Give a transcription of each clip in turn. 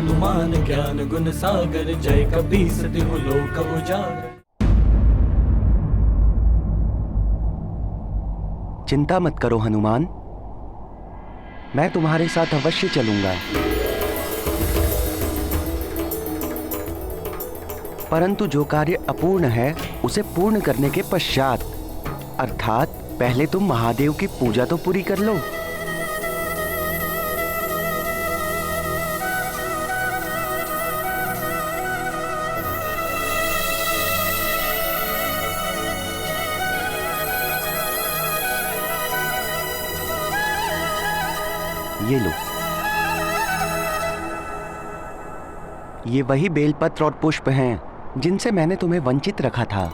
हनुमान ज्ञान गुण सागर, जय कपीस तिहु लोक उजागर। चिंता मत करो हनुमान, मैं तुम्हारे साथ अवश्य चलूंगा। परंतु जो कार्य अपूर्ण है उसे पूर्ण करने के पश्चात, अर्थात पहले तुम महादेव की पूजा तो पूरी कर लो। ये लो, ये वही बेलपत्र और पुष्प हैं जिनसे मैंने तुम्हें वंचित रखा था।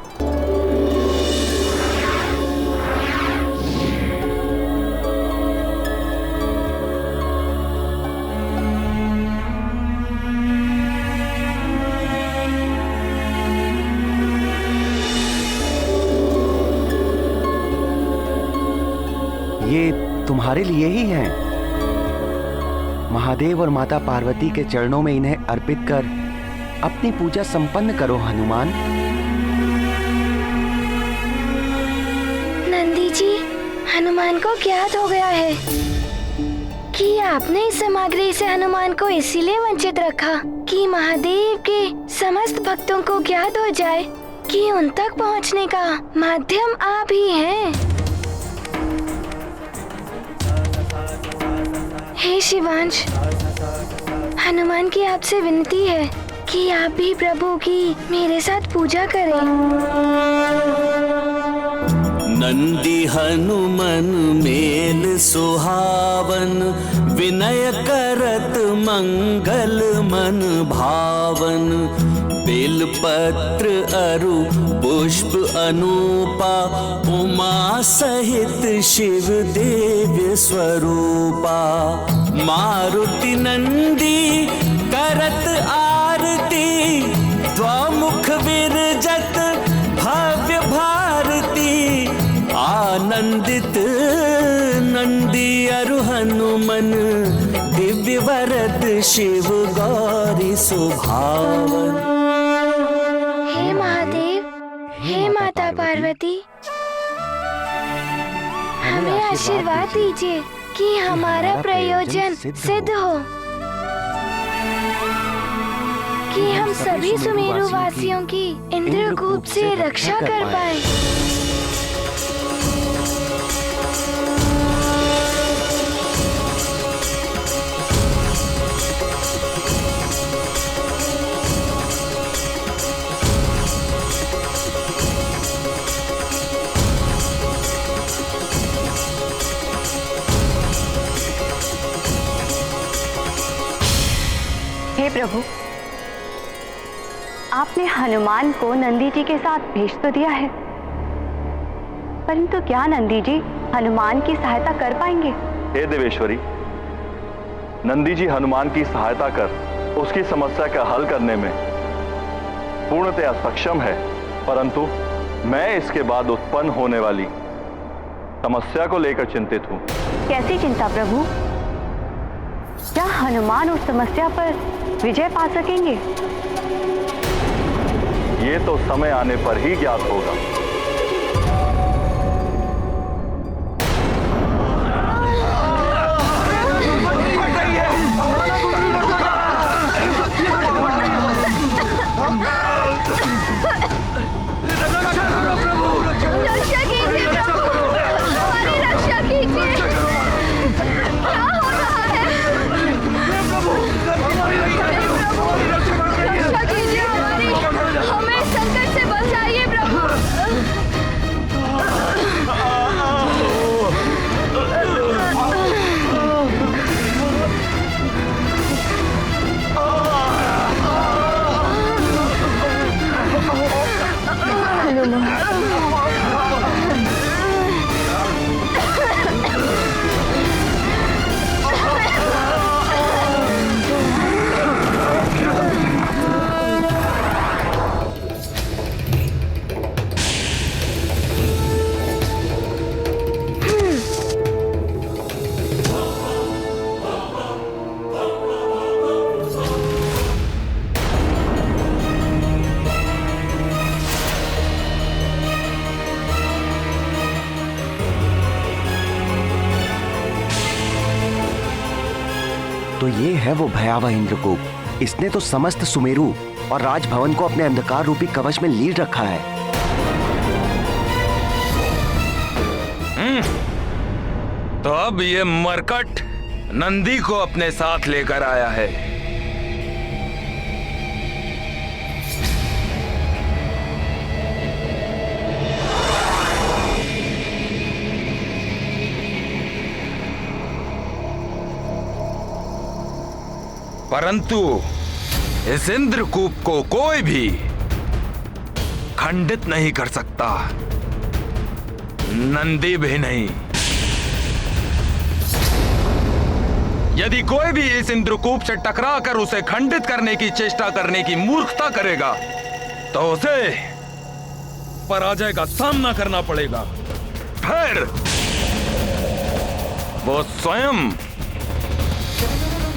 ये तुम्हारे लिए ही हैं। महादेव और माता पार्वती के चरणों में इन्हें अर्पित कर अपनी पूजा संपन्न करो हनुमान। नंदी जी, हनुमान को ज्ञात हो गया है कि आपने इस सामग्री से हनुमान को इसीलिए वंचित रखा कि महादेव के समस्त भक्तों को ज्ञात हो जाए कि उन तक पहुंचने का माध्यम आप ही हैं। हे शिवांश, हनुमान की आपसे विनती है कि आप भी प्रभु की मेरे साथ पूजा करें। नंदी हनुमन मेल सुहावन, विनय करत मंगल मन भावन। बेलपत्र अरु पुष्प अनूपा, उमा सहित शिव देव्य स्वरूपा। मारुति नंदी करत आरती, द्वामुख विरजत भव्य भारती। आनंदित नंदी अरु हनुमन, दिव्य वरद शिव गौरी सुभावन। हे महादेव, हे माता पार्वती, हमें आशीर्वाद दीजिए कि हमारा प्रयोजन सिद्ध हो, कि हम सभी सुमेरु वासियों की इंद्रकूप से रक्षा कर पाए। हे प्रभु, आपने हनुमान को नंदी जी के साथ भेज तो दिया है, परंतु क्या नंदी जी हनुमान की सहायता कर पाएंगे? हे देवेश्वरी, नंदी जी हनुमान की सहायता कर उसकी समस्या का हल करने में पूर्णतया सक्षम है, परंतु मैं इसके बाद उत्पन्न होने वाली समस्या को लेकर चिंतित हूँ। कैसी चिंता प्रभु? क्या हनुमान उस समस्या पर विजय पा सकेंगे? ये तो समय आने पर ही ज्ञात होगा। रक्षा कीजिए प्रभु, हमारी रक्षा कीजिए। क्या हो रहा है? रक्षा कीजिए हमारी, हमें संकट से बचाइए प्रभु। तो ये है वो भयावह इंद्रकूप। इसने तो समस्त सुमेरु और राजभवन को अपने अंधकार रूपी कवच में लीड रखा है। तो अब ये मरकट नंदी को अपने साथ लेकर आया है। परंतु इस इंद्रकूप को कोई भी खंडित नहीं कर सकता, नंदी भी नहीं। यदि कोई भी इस इंद्रकूप से टकराकर उसे खंडित करने की चेष्टा करने की मूर्खता करेगा तो उसे पराजय का सामना करना पड़ेगा। फिर वो स्वयं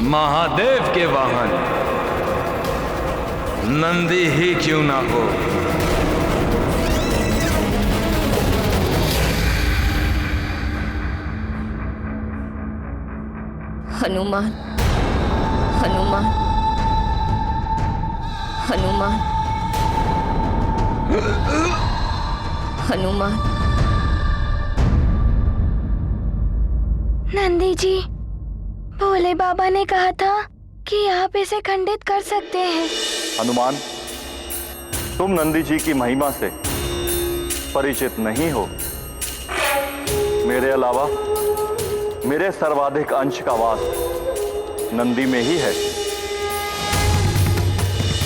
महादेव के वाहन नंदी ही क्यों ना हो। हनुमान, हनुमान, हनुमान, हनुमान। नंदी जी, भोले बाबा ने कहा था कि आप इसे खंडित कर सकते हैं। हनुमान, तुम नंदी जी की महिमा से परिचित नहीं हो। मेरे अलावा मेरे सर्वाधिक अंश का वास नंदी में ही है।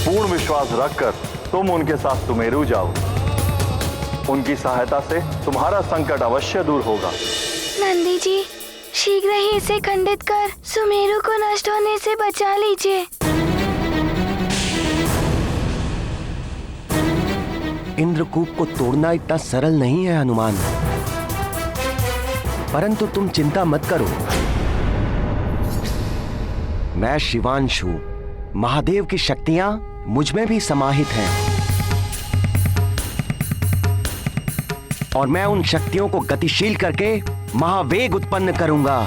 पूर्ण विश्वास रखकर तुम उनके साथ सुमेरु जाओ। उनकी सहायता से तुम्हारा संकट अवश्य दूर होगा। नंदी जी, शीघ्र ही इसे खंडित कर सुमेरु को नष्ट होने से बचा लीजिए। इंद्रकूप को तोड़ना इतना सरल नहीं है हनुमान, परंतु तुम चिंता मत करो। मैं शिवांशु, महादेव की शक्तियां मुझ में भी समाहित हैं और मैं उन शक्तियों को गतिशील करके महावेग उत्पन्न करूंगा।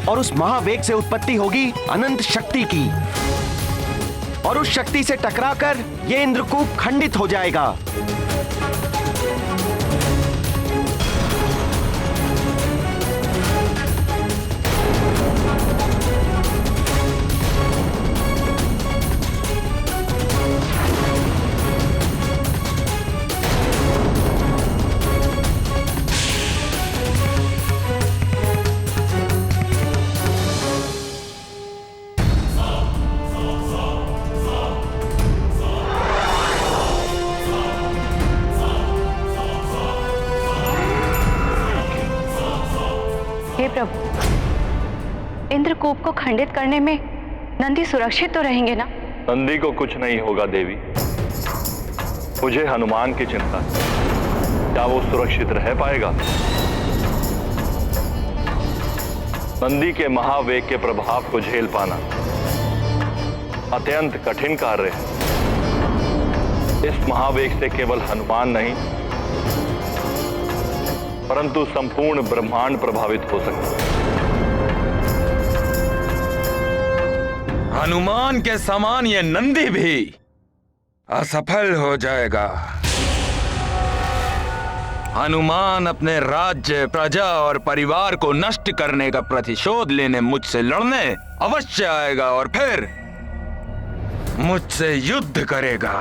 और उस महावेग से उत्पत्ति होगी अनंत शक्ति की, और उस शक्ति से टकराकर ये इंद्रकूप खंडित हो जाएगा। हे प्रभु, इंद्रकूप को खंडित करने में नंदी सुरक्षित तो रहेंगे ना? नंदी को कुछ नहीं होगा देवी। मुझे हनुमान की चिंता है। क्या वो सुरक्षित रह पाएगा? नंदी के महावेग के प्रभाव को झेल पाना अत्यंत कठिन कार्य है। इस महावेग से केवल हनुमान नहीं परंतु संपूर्ण ब्रह्मांड प्रभावित हो सकता है। हनुमान के समान ये नंदी भी असफल हो जाएगा। हनुमान अपने राज्य, प्रजा और परिवार को नष्ट करने का प्रतिशोध लेने मुझसे लड़ने अवश्य आएगा और फिर मुझसे युद्ध करेगा।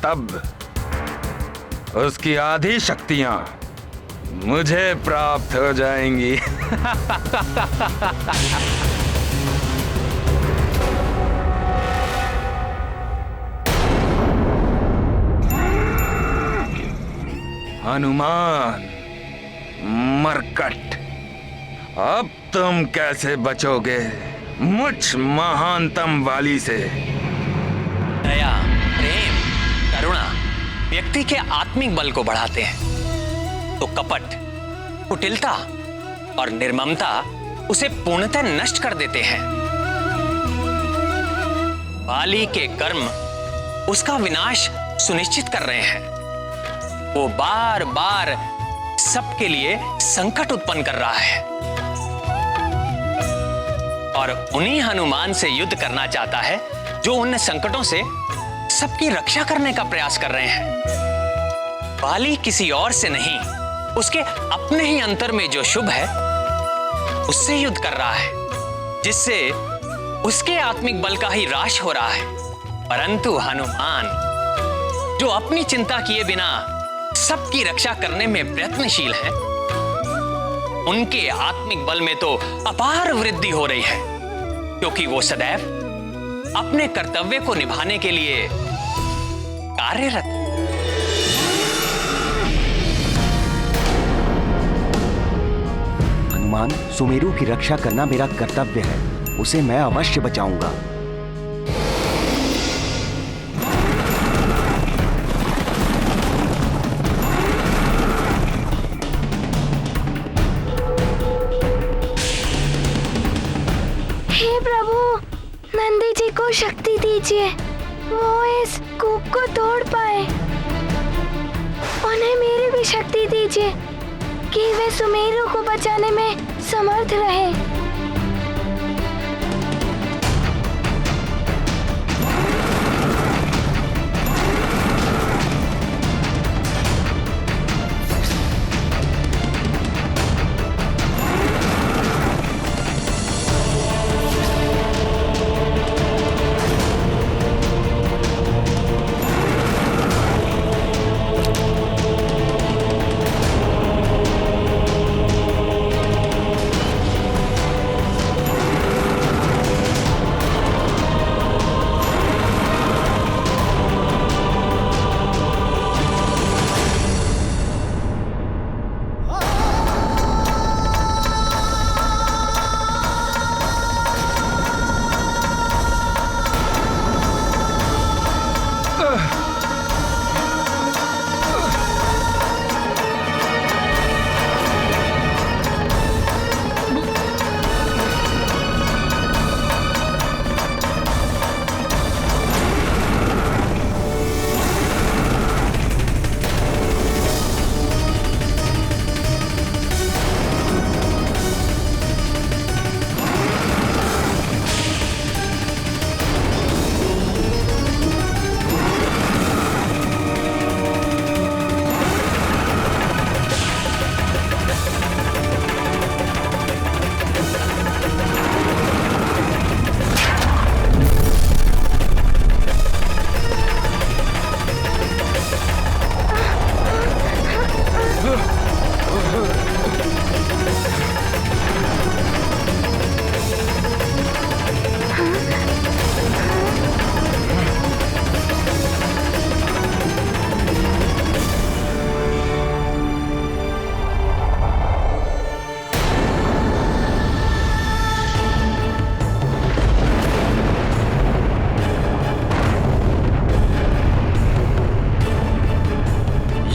तब उसकी आधी शक्तियां मुझे प्राप्त हो जाएंगी। हनुमान, मरकट, अब तुम कैसे बचोगे मुझ महानतम वाली से? दया, प्रेम, करुणा व्यक्ति के आत्मिक बल को बढ़ाते हैं, तो कपट, कुटिलता और निर्ममता उसे पूर्णतः नष्ट कर देते हैं। बाली के कर्म उसका विनाश सुनिश्चित कर रहे हैं। वो बार बार सबके लिए संकट उत्पन्न कर रहा है और उन्हीं हनुमान से युद्ध करना चाहता है जो उन संकटों से सबकी रक्षा करने का प्रयास कर रहे हैं। बाली किसी और से नहीं, उसके अपने ही अंतर में जो शुभ है उससे युद्ध कर रहा है, जिससे उसके आत्मिक बल का ही ह्रास हो रहा है। परंतु हनुमान जो अपनी चिंता किए बिना सबकी रक्षा करने में प्रयत्नशील है, उनके आत्मिक बल में तो अपार वृद्धि हो रही है, क्योंकि वो सदैव अपने कर्तव्य को निभाने के लिए कार्यरत है। हनुमान, सुमेरु की रक्षा करना मेरा कर्तव्य है, उसे मैं अवश्य बचाऊंगा। हे प्रभु, नंदी जी को शक्ति दीजिए, वो इस कूप को तोड़ पाए। उन्हें मेरी भी शक्ति दीजिए कि वे सुमेरु को बचाने में समर्थ रहे।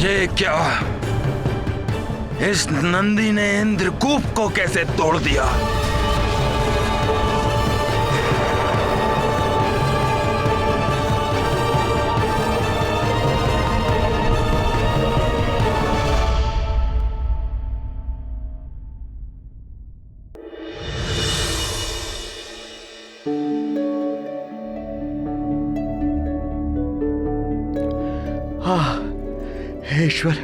ये क्या? इस नंदी ने इंद्रकूप को कैसे तोड़ दिया? हे ईश्वर,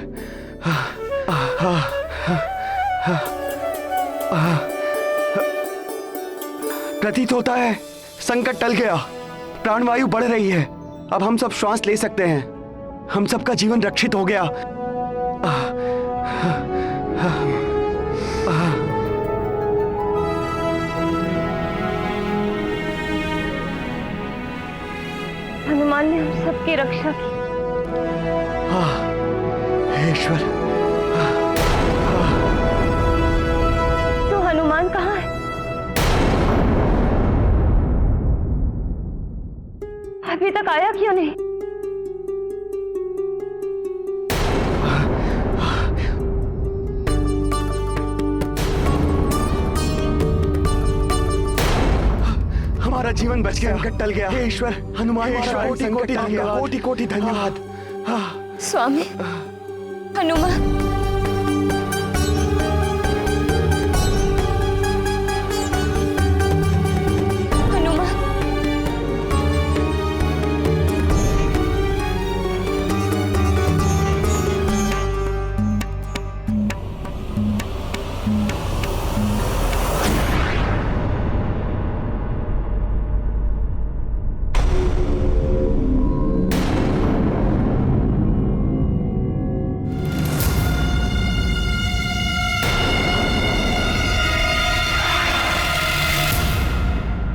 प्रतीत होता है संकट टल गया, प्राणवायु बढ़ रही है, अब हम सब श्वास ले सकते हैं, हम सबका जीवन रक्षित हो गया। हनुमान ने हम सबकी रक्षा की। हे ईश्वर, तो हनुमान कहाँ है? अभी तक आया क्यों नहीं? हमारा जीवन बच गया, संकट टल गया। हे ईश्वर, हनुमान, कोटि कोटि धन्यवाद, कोटि कोटि धन्यवाद। स्वामी, हनुमान हनुमान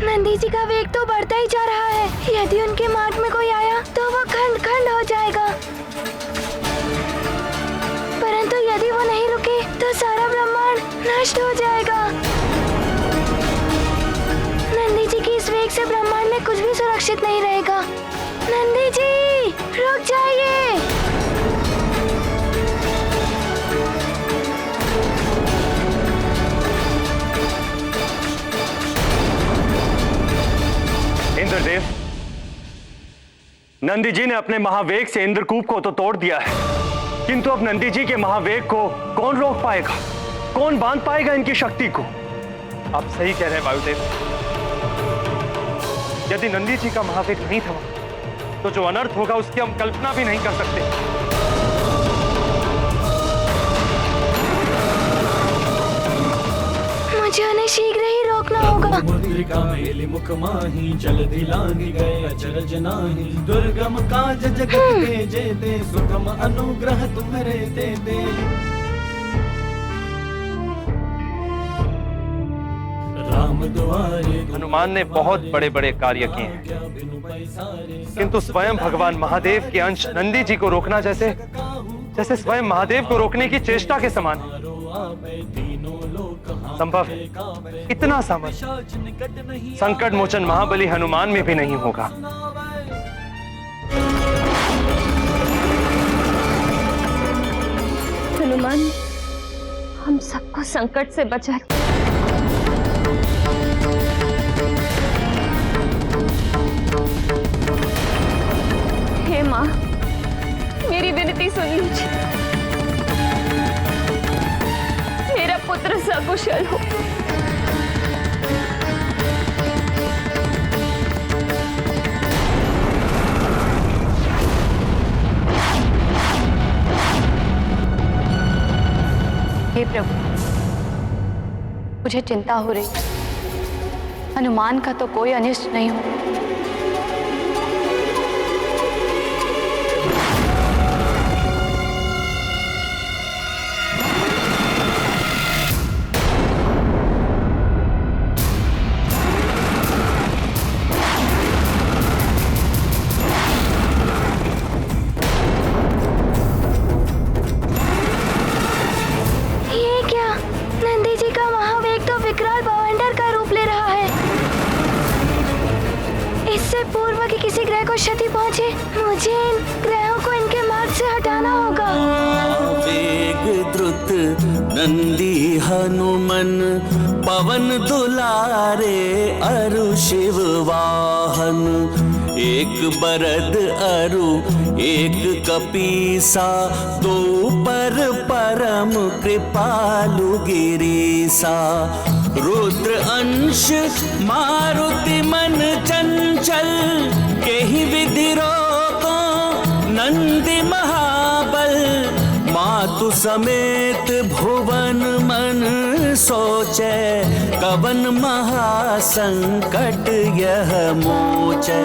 नंदी जी का वेग तो बढ़ता ही जा रहा है। यदि उनके मार्ग में कोई आया तो वो खंड खंड हो जाएगा, परंतु यदि वो नहीं रुके तो सारा ब्रह्मांड नष्ट हो जाएगा। नंदी जी की इस वेग से ब्रह्मांड में कुछ भी सुरक्षित नहीं रहेगा। नंदी जी रुक जाइए। इंद्रदेव, नंदी जी ने अपने महावेग से इंद्रकूप को तो तोड़ दिया है, किंतु अब नंदी जी के महावेग को कौन रोक पाएगा? कौन बांध पाएगा इनकी शक्ति को? आप सही कह रहे हैं वायुदेव। यदि नंदी जी का महावेग नहीं थमा तो जो अनर्थ होगा उसकी हम कल्पना भी नहीं कर सकते। मुझे उन्हें शीघ्र ही रोकना होगा। मुद्रिका मेली मुख माही जल्दी लांगी गए अचरज नाही। दुर्गम काज जगत के जेते सुगम अनुग्रह तुम्हारे दे दे। राम द्वारे हनुमान ने बहुत बड़े बड़े कार्य किए हैं, किंतु स्वयं भगवान महादेव के अंश नंदी जी को रोकना जैसे स्वयं महादेव को रोकने की चेष्टा के समान है। संभव है इतना सामर्थ्य संकट मोचन महाबली हनुमान में भी नहीं होगा। हनुमान हम सबको संकट से बचा। हे माँ, मेरी विनती सुन लीजिए। मेरा पुत्र सकुशल हो। हे प्रभु, मुझे चिंता हो रही। हनुमान का तो कोई अनिष्ट नहीं हो। क्षति पहुंचे, मुझे इन ग्रहों को इनके मार्ग से हटाना होगा। वेग द्रुत नंदी हनुमन पवन दुलारे अरु शिव वाहन। एक बरद अरु एक कपीसा दो पर परम कृपालु गिरीसा। रुद्र अंश मारुति मन चंचल केहि विधि रोको नंदी महाबल। मातु समेत भुवन मन सोचे कवन महासंकट यह मोचे।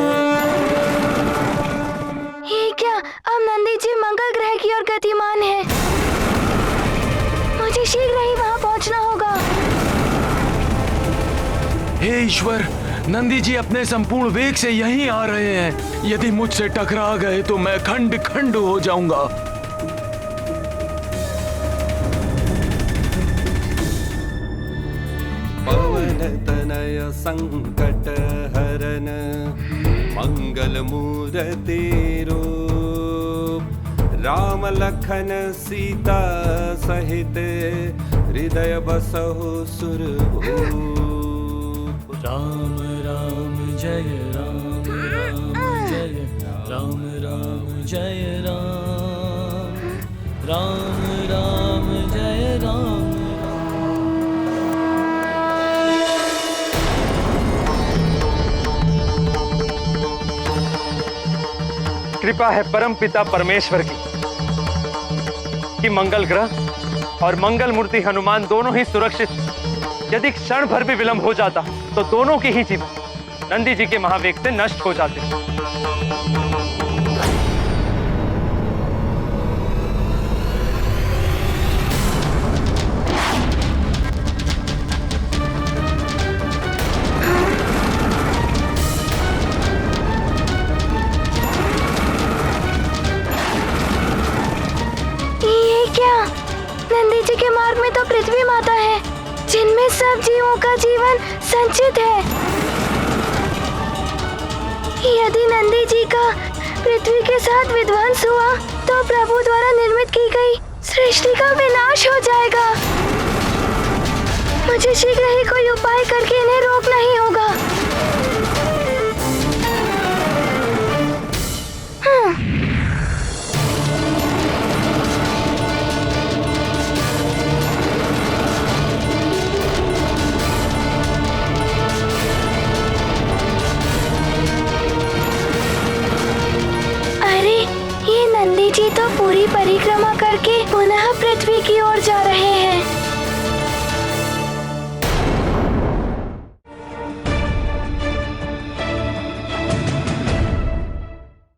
ये क्या, अब नंदी जी मंगल ग्रह की ओर गतिमान है। मुझे शीघ्र ही वहां पहुंचना होगा। हे ईश्वर, नंदी जी अपने संपूर्ण वेग से यहीं आ रहे हैं। यदि मुझसे टकरा गए तो मैं खंड खंड हो जाऊंगा। पवन तनय संकट हरन मंगल मूर्ति रूप। राम लखन सीता सहित हृदय बसहु सुरभूप। राम राम जय राम राम जय राम राम जय राम। राम राम जय राम। कृपा है परम पिता परमेश्वर की कि मंगल ग्रह और मंगल मूर्ति हनुमान दोनों ही सुरक्षित। यदि क्षण भर भी विलंब हो जाता तो दोनों के ही जीवन नंदी जी के महावेग से नष्ट हो जाते। नंदी जी के मार्ग में तो पृथ्वी माता है, जिनमें सब जीवों का जीवन संचित है। यदि नंदी जी का पृथ्वी के साथ विध्वंस हुआ तो प्रभु द्वारा निर्मित की गई सृष्टि का विनाश हो जाएगा। मुझे शीघ्र ही कोई उपाय करके इन्हें रोकना ही होगा। नंदी जी तो पूरी परिक्रमा करके पुनः पृथ्वी की ओर जा रहे हैं।